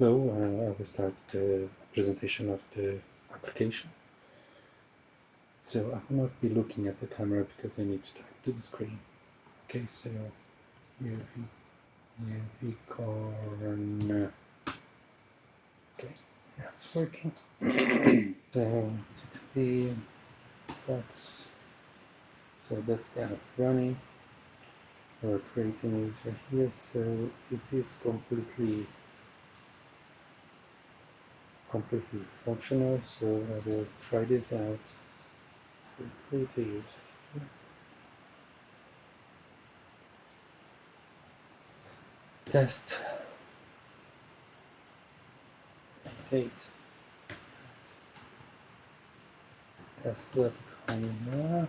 Hello, I will start the presentation of the application. So I will not be looking at the camera because I need to type to the screen. Okay, so unicorn. Okay, yeah, it's working. So TTP, that's the app running. We're creating a user here, so this is completely functional. So I will try this out. So create a user here. Test date test.com,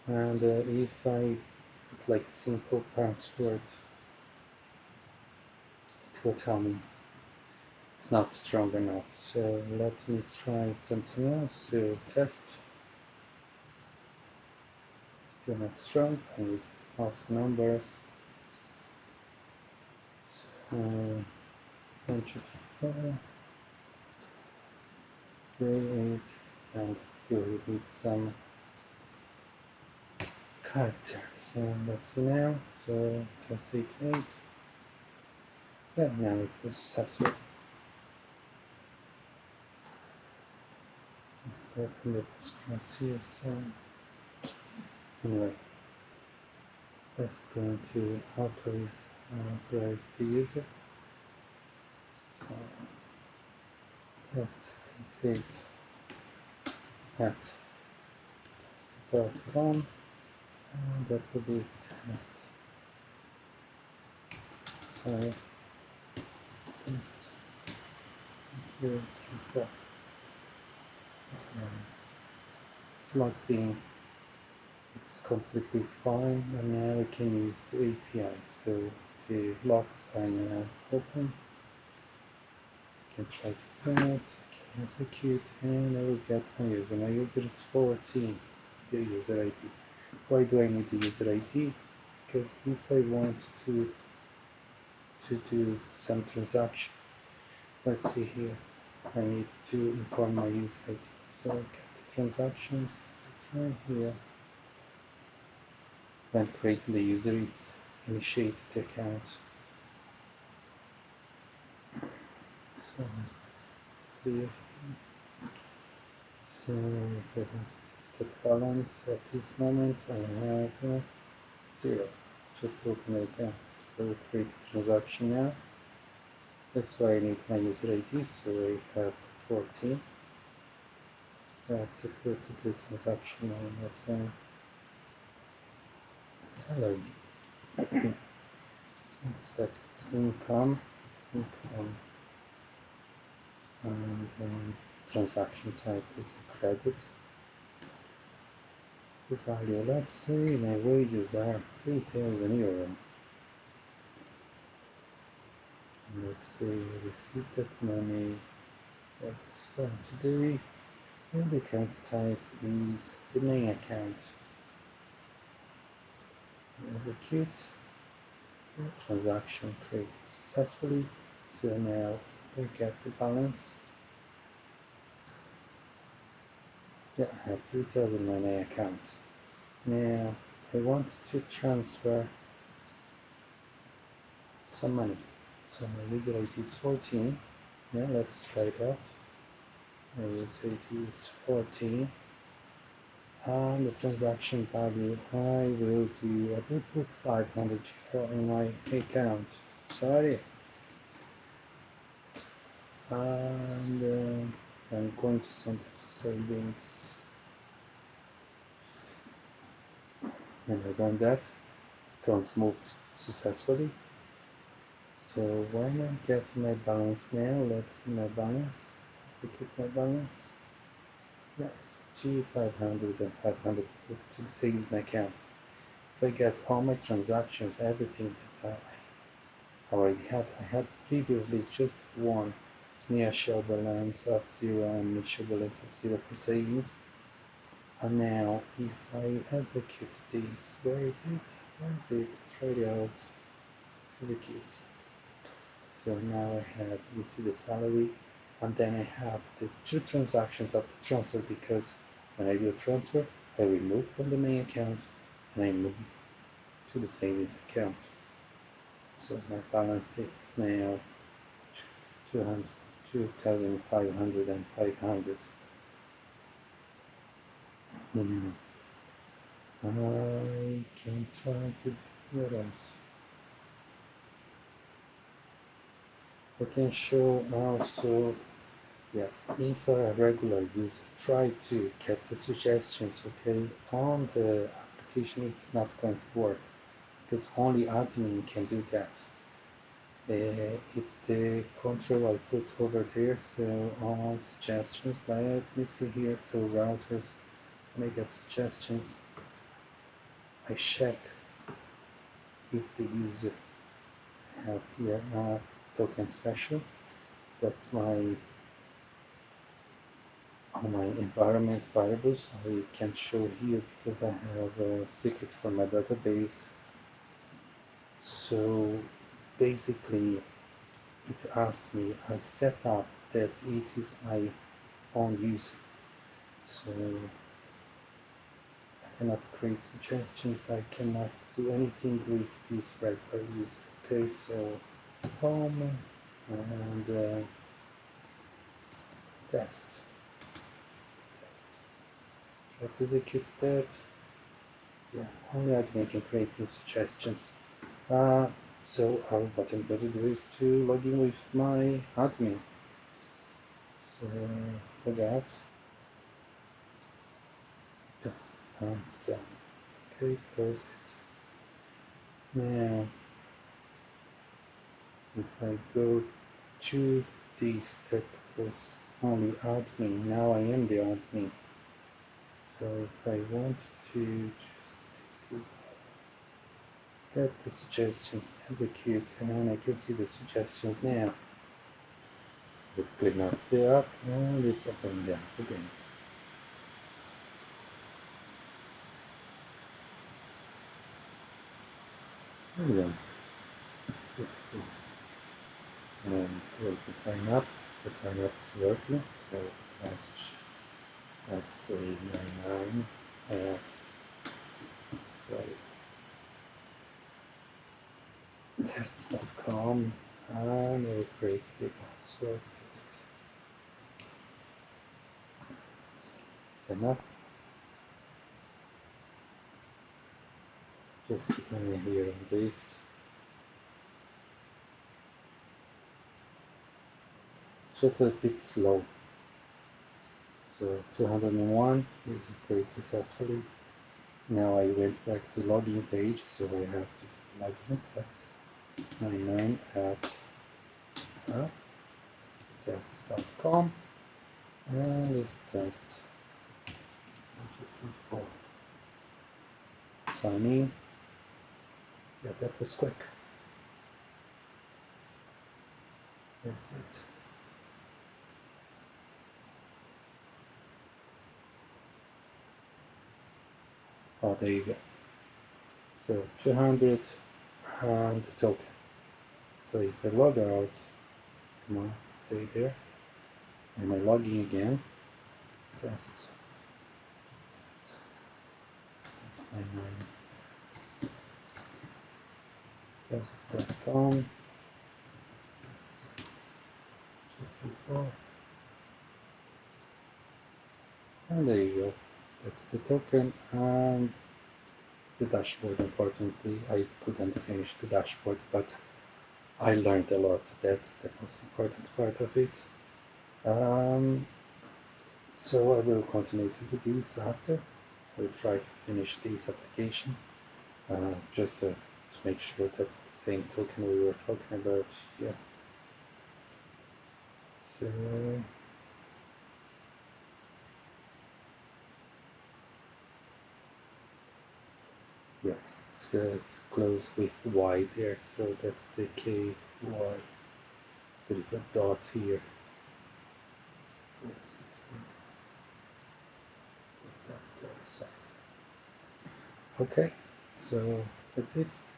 and if I put like a simple password, it will tell me it's not strong enough. So let me try something else. So test, still not strong. I need also numbers. So 104, 8, and still we need some characters. So let's see now. So test 88. Yeah, now it was successful. Let's open the screen here. So anyway, let's go into authorize the user. So test complete at test.com, and that will be test. Sorry, test. It's logged in. It's completely fine, and now we can use the API. So the logs are now open. I can try this out. I can execute, and I will get my user. My user is 14, the user ID. Why do I need the user ID? Because if I want to do some transaction, let's see here, I need to import my user ID. So I get the transactions right here. When creating the user, it's initiate the account. So it's clear here. So the balance at this moment I have 0. Just open the account. So we'll create the transaction now. That's why I need my user ID. So I have 14. That's equal to the transaction minus salary. It's that it's income, and transaction type is a credit. The value, let's say my wages are 3,000 euro. Let's say I received that money, that's from today, and the account type is the main account. Execute. Transaction created successfully. So now we get the balance. Yeah, I have 3,000 in my main account. Now I want to transfer some money. So my user ID is 14. Now let's try it out. My user ID is 14. And the transaction value I will put 500 euro in my account. Sorry. And I'm going to send it to savings. And I done that. Funds moved successfully. So when I get my balance now, let's see my balance. Execute my balance. Yes, 500 and 500 to the savings account. If I get all my transactions, everything that I already had, I had previously just one initial balance of 0 and initial balance of 0 for savings. And now if I execute this, where is it? Try it out. Execute. So now I have, you see the salary, and then I have the two transactions of the transfer, because when I do a transfer, I remove from the main account and I move to the savings account. So my balance is now 2,500 and 500. I can try to do what else. I can show also, yes, if a regular user try to get the suggestions, okay, on the application, it's not going to work because only admin can do that. It's the control I put over there, so all suggestions, let me see here, so routers, when I get suggestions, I check if the user have here token special. That's my on my environment variables. I can show here because I have a secret for my database. So basically it asks me, I set up that it is my own user. So I cannot create suggestions, I cannot do anything with this regular user. Okay, so home and test. Let's execute that. Yeah, only admin can create new suggestions. So what I'm going to do is to log in with my admin. So log out. Done. It's done. Okay, close it. Now, if I go to this, that was only admin. Now I am the admin. So if I want to just take this, get the suggestions, execute, and then I can see the suggestions now. So let's clean up the app and let's open the app again. And then go to sign up. The sign up is working, so let's say 99 at tests.com, and I will create the password test. Sign up. Just keep an eye here on this. It's a bit slow. So 201 is created successfully. Now I went back to login page, so I have to do the login test. 99 at test.com, and let's test 1, 2, 3, 4. Sign in. Yeah, that was quick. That's it. Oh, there you go. So 200 and the token. So if I log out, come on, stay there, and I log in again, test 99 test.com, test 2, 3, 4, and there you go. That's the token and the dashboard. Unfortunately, I couldn't finish the dashboard, but I learned a lot. That's the most important part of it. So I will continue to do this after. I will try to finish this application just to make sure that's the same token we were talking about here. So yes, it's close with Y there, so that's the KY. There is a dot here. Close this thing. Close that to the other side. Okay, so that's it.